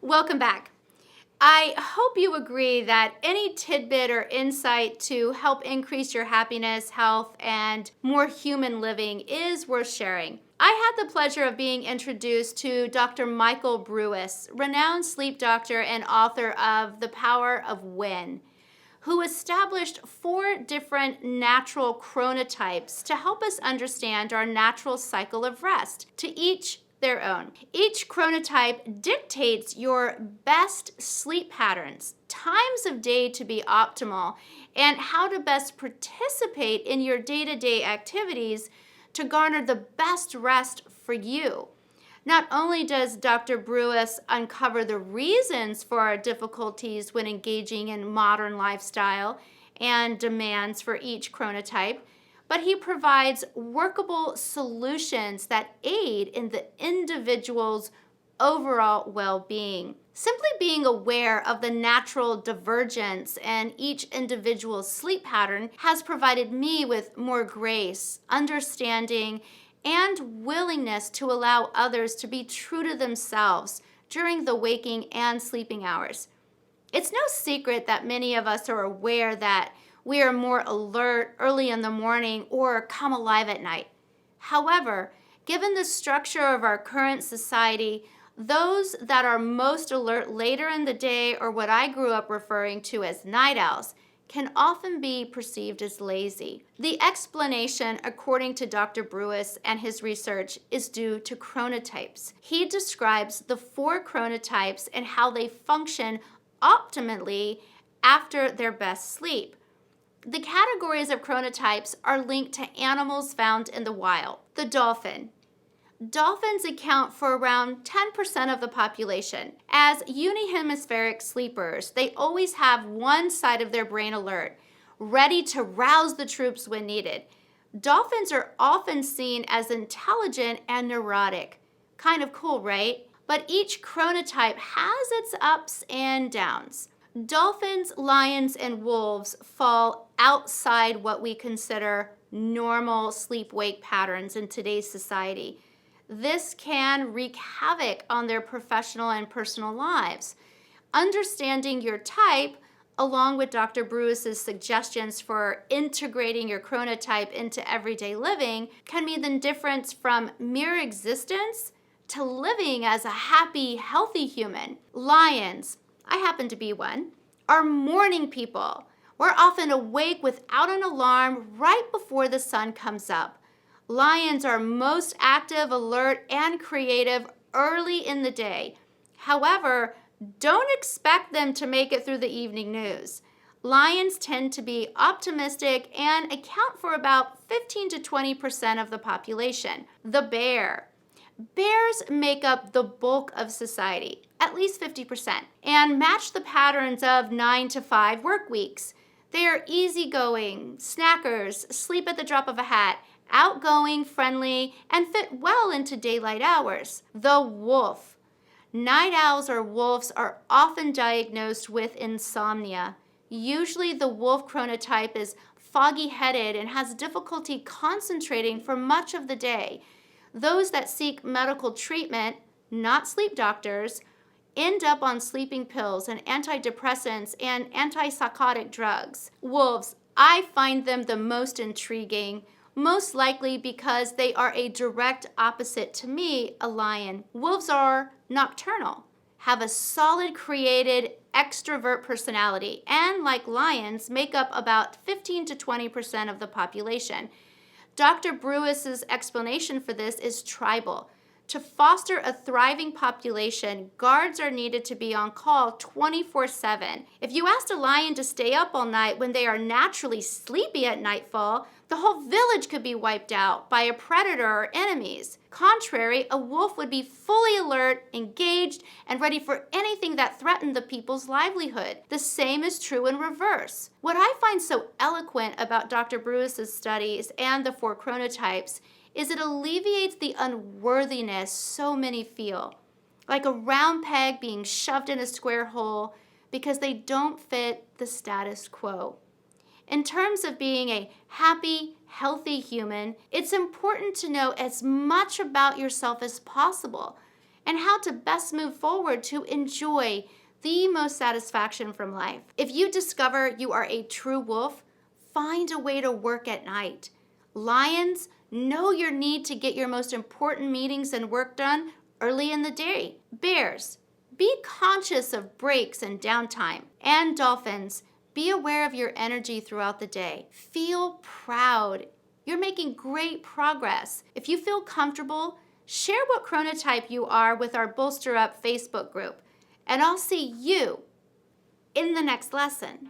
Welcome back. I hope you agree that any tidbit or insight to help increase your happiness, health, and more human living is worth sharing. I had the pleasure of being introduced to Dr. Michael Breus, renowned sleep doctor and author of The Power of When, who established 4 different natural chronotypes to help us understand our natural cycle of rest, to each their own. Each chronotype dictates your best sleep patterns, times of day to be optimal, and how to best participate in your day-to-day activities to garner the best rest for you. Not only does Dr. Breus uncover the reasons for our difficulties when engaging in modern lifestyle and demands for each chronotype, but he provides workable solutions that aid in the individual's overall well-being. Simply being aware of the natural divergence in each individual's sleep pattern has provided me with more grace, understanding, and willingness to allow others to be true to themselves during the waking and sleeping hours. It's no secret that many of us are aware that we are more alert early in the morning or come alive at night. However, given the structure of our current society, those that are most alert later in the day, or what I grew up referring to as night owls, can often be perceived as lazy. The explanation, according to Dr. Breus and his research, is due to chronotypes. He describes the 4 chronotypes and how they function optimally after their best sleep. The categories of chronotypes are linked to animals found in the wild. The dolphin. Dolphins account for around 10% of the population. As unihemispheric sleepers, they always have one side of their brain alert, ready to rouse the troops when needed. Dolphins are often seen as intelligent and neurotic. Kind of cool, right? But each chronotype has its ups and downs. Dolphins, lions, and wolves fall outside what we consider normal sleep-wake patterns in today's society. This can wreak havoc on their professional and personal lives. Understanding your type, along with Dr. Breus's suggestions for integrating your chronotype into everyday living, can mean the difference from mere existence to living as a happy, healthy human. Lions, I happen to be one, are morning people. We're often awake without an alarm right before the sun comes up. Lions are most active, alert, and creative early in the day. However, don't expect them to make it through the evening news. Lions tend to be optimistic and account for about 15 to 20% of the population. The bear. Bears make up the bulk of society, at least 50%, and match the patterns of 9 to 5 work weeks. They are easygoing, snackers, sleep at the drop of a hat, outgoing, friendly, and fit well into daylight hours. The wolf. Night owls or wolves are often diagnosed with insomnia. Usually the wolf chronotype is foggy-headed and has difficulty concentrating for much of the day. Those that seek medical treatment, not sleep doctors, end up on sleeping pills and antidepressants and antipsychotic drugs. Wolves, I find them the most intriguing, most likely because they are a direct opposite to me, a lion. Wolves are nocturnal, have a solid created extrovert personality, and like lions, make up about 15 to 20% of the population. Dr. Breus's explanation for this is tribal. To foster a thriving population, guards are needed to be on call 24/7. If you asked a lion to stay up all night when they are naturally sleepy at nightfall, the whole village could be wiped out by a predator or enemies. Contrary, a wolf would be fully alert, engaged, and ready for anything that threatened the people's livelihood. The same is true in reverse. What I find so eloquent about Dr. Breus's studies and the 4 chronotypes is it alleviates the unworthiness so many feel, like a round peg being shoved in a square hole because they don't fit the status quo. In terms of being a happy, healthy human, it's important to know as much about yourself as possible and how to best move forward to enjoy the most satisfaction from life. If you discover you are a true wolf, find a way to work at night. Lions, know your need to get your most important meetings and work done early in the day. Bears, be conscious of breaks and downtime. And dolphins, be aware of your energy throughout the day. Feel proud. You're making great progress. If you feel comfortable, share what chronotype you are with our Bolster Up Facebook group. And I'll see you in the next lesson.